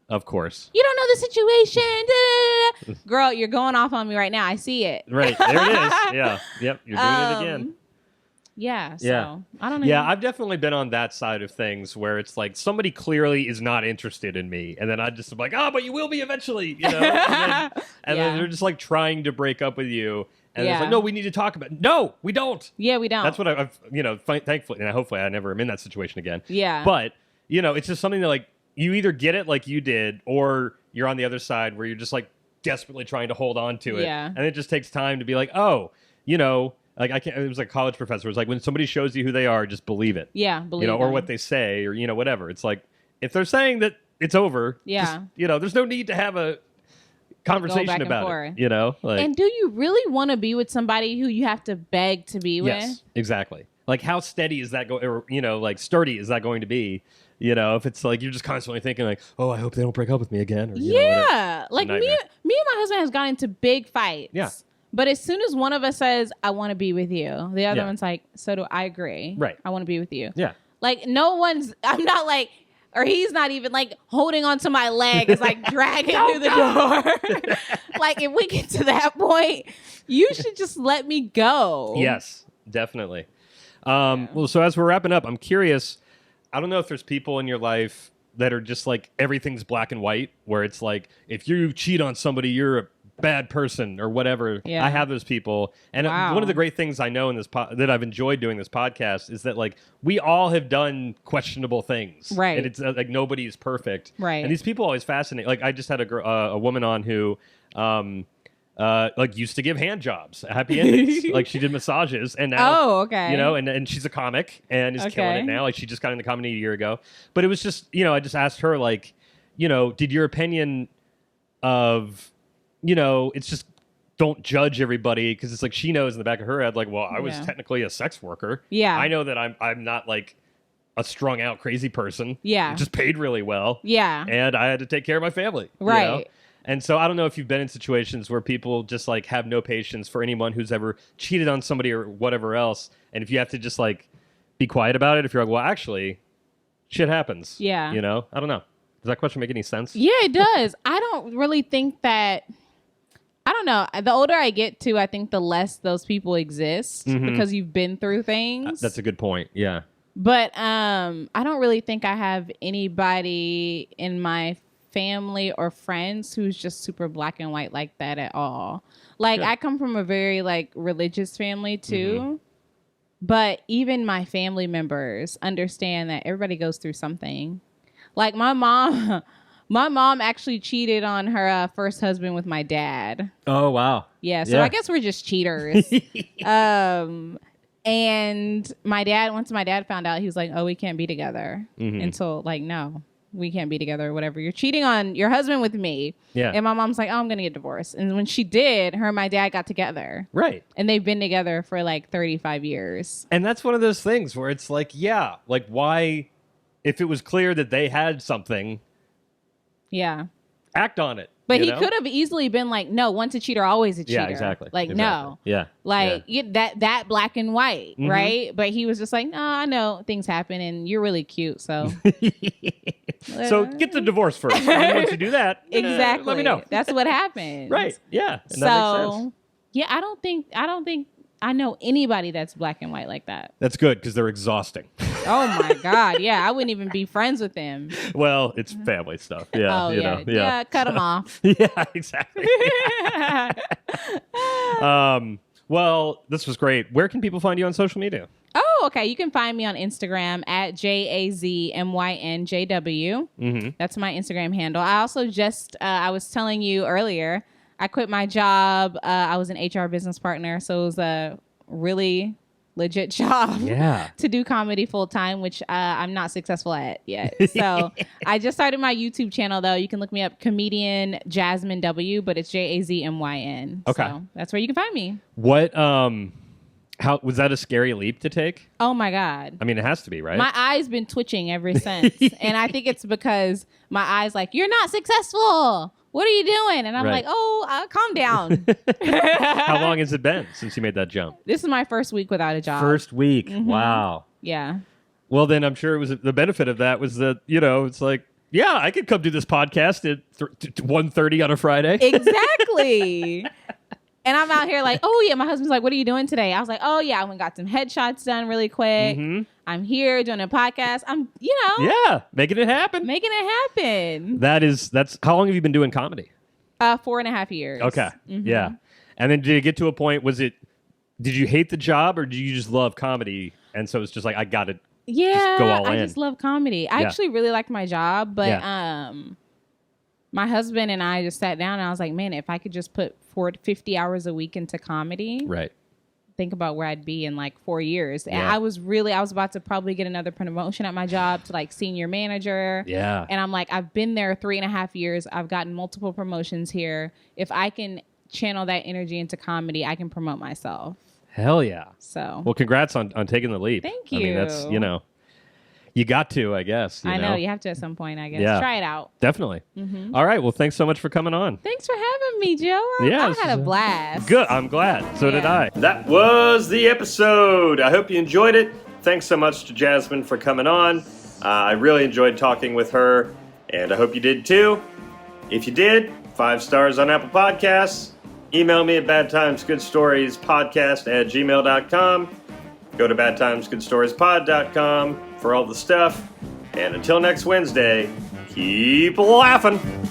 Of course. You don't know the situation. Da, da, da. Girl, you're going off on me right now. I see it. Right. There it is. Yeah. Yep. You're doing it again. Yeah. So, I don't know. Yeah, I've definitely been on that side of things where it's like somebody clearly is not interested in me. And then I just am like, but you will be eventually, you know? And then they're just like trying to break up with you. And it's like, no, we need to talk about it. No, we don't. Yeah, we don't. That's what I've thankfully, and hopefully I never am in that situation again. Yeah. But, it's just something that like, you either get it like you did, or you're on the other side where you're just like desperately trying to hold on to it. Yeah. And it just takes time to be like, like I can't. It was like a college professor. It was like, when somebody shows you who they are, just believe it. Yeah, believe it. Or what they say, or whatever. It's like, if they're saying that it's over, just, there's no need to have a conversation about it. And do you really want to be with somebody who you have to beg to be with? Yes, exactly. Like, how steady is that going? Or like sturdy is that going to be? If it's like you're just constantly thinking like, oh, I hope they don't break up with me again. Or, like me and my husband has gotten into big fights. Yeah. But as soon as one of us says, I want to be with you, the other one's like, so do I agree. Right. I want to be with you. Yeah. Like, I'm not like, or he's not even like holding onto my leg. It's like dragging through the door. Like, if we get to that point, you should just let me go. Yes, definitely. Well, so as we're wrapping up, I'm curious. I don't know if there's people in your life that are just like everything's black and white, where it's like, if you cheat on somebody, you're a bad person or whatever. Yeah. I have those people. And one of the great things I know in this that I've enjoyed doing this podcast is that like we all have done questionable things. Right. And it's like nobody's perfect. Right. And these people always fascinate. Like I just had a woman on who like used to give hand jobs, happy endings. Like she did massages, and now, and she's a comic and is killing it now. Like she just got into comedy a year ago. But it was just, I just asked her like, did your opinion of, it's just don't judge everybody, because it's like she knows in the back of her head, like, well, I was technically a sex worker. Yeah, I know that I'm not like a strung out crazy person. Yeah, just paid really well. Yeah, and I had to take care of my family. Right. And so I don't know if you've been in situations where people just like have no patience for anyone who's ever cheated on somebody or whatever else. And if you have to just like be quiet about it, if you're like, well, actually, shit happens. Yeah. I don't know. Does that question make any sense? Yeah, it does. I don't really think that. I don't know. The older I get to, I think the less those people exist because you've been through things. That's a good point. Yeah. But I don't really think I have anybody in my family or friends who's just super black and white like that at all. Like, I come from a very like religious family too, but even my family members understand that everybody goes through something. Like my mom actually cheated on her first husband with my dad. Oh wow. Yeah, so I guess we're just cheaters. And once my dad found out, he was like, oh, we can't be together. And so like, no, we can't be together or whatever. You're cheating on your husband with me. Yeah. And my mom's like, oh, I'm going to get divorced. And when she did, her and my dad got together. Right. And they've been together for like 35 years. And that's one of those things where it's like, yeah, like why, if it was clear that they had something, act on it. But he could have easily been like, no, once a cheater, always a cheater. Yeah, exactly. Like, no. Yeah. Like, that black and white, right? But he was just like, no, I know things happen and you're really cute, so. So get the divorce first. And once you do that, exactly. Let me know. That's what happens. Right. Yeah. And so, that makes sense. Yeah, I don't think I know anybody that's black and white like that. That's good, because they're exhausting. Oh my God. Yeah, I wouldn't even be friends with them. Well, it's family stuff. Yeah. Yeah, cut them off. Yeah, exactly. Well, this was great. Where can people find you on social media? Oh, okay. You can find me on Instagram at JazmynJW. That's my Instagram handle. I also just, I was telling you earlier, I quit my job. I was an HR business partner, so it was a really legit job to do comedy full time, which I'm not successful at yet. So I just started my YouTube channel, though. You can look me up, comedian Jazmyn W, but it's Jazmyn. Okay. So that's where you can find me. What How was that a scary leap to take? Oh my God. I mean, it has to be, right? My eye's been twitching ever since. And I think it's because my eye's like, you're not successful. What are you doing? And I'm Right. like, oh, calm down. How long has it been since you made that jump? This is my first week without a job. First week. Wow. Yeah. Well, then I'm sure it was the benefit of that was that, it's like, yeah, I could come do this podcast at 1:30 on a Friday. Exactly. And I'm out here like, oh, yeah. My husband's like, what are you doing today? I was like, oh, yeah. I went and got some headshots done really quick. I'm here doing a podcast. I'm, Yeah, making it happen. making it happen. That's how long have you been doing comedy? 4.5 years. Okay. Yeah. And then did it get to a point, did you hate the job or did you just love comedy? And so it's just like, I got to just go all in. I just love comedy. I actually really liked my job, but my husband and I just sat down and I was like, man, if I could just put 50 hours a week into comedy, right. think about where I'd be in like 4 years. And I was about to probably get another promotion at my job to like senior manager. Yeah. And I'm like, I've been there 3.5 years. I've gotten multiple promotions here. If I can channel that energy into comedy, I can promote myself. Hell yeah. So, well, congrats on taking the leap. Thank you. I mean, that's, you got to, I guess. I know you have to at some point, I guess. Yeah. Try it out. Definitely. All right. Well, thanks so much for coming on. Thanks for having me, Joe. Yeah, I had a blast. Good. I'm glad. So did I. That was the episode. I hope you enjoyed it. Thanks so much to Jazmyn for coming on. I really enjoyed talking with her, and I hope you did too. If you did, 5 stars on Apple Podcasts. Email me at badtimesgoodstoriespodcast@gmail.com. Go to badtimesgoodstoriespod.com for all the stuff. And until next Wednesday, keep laughing.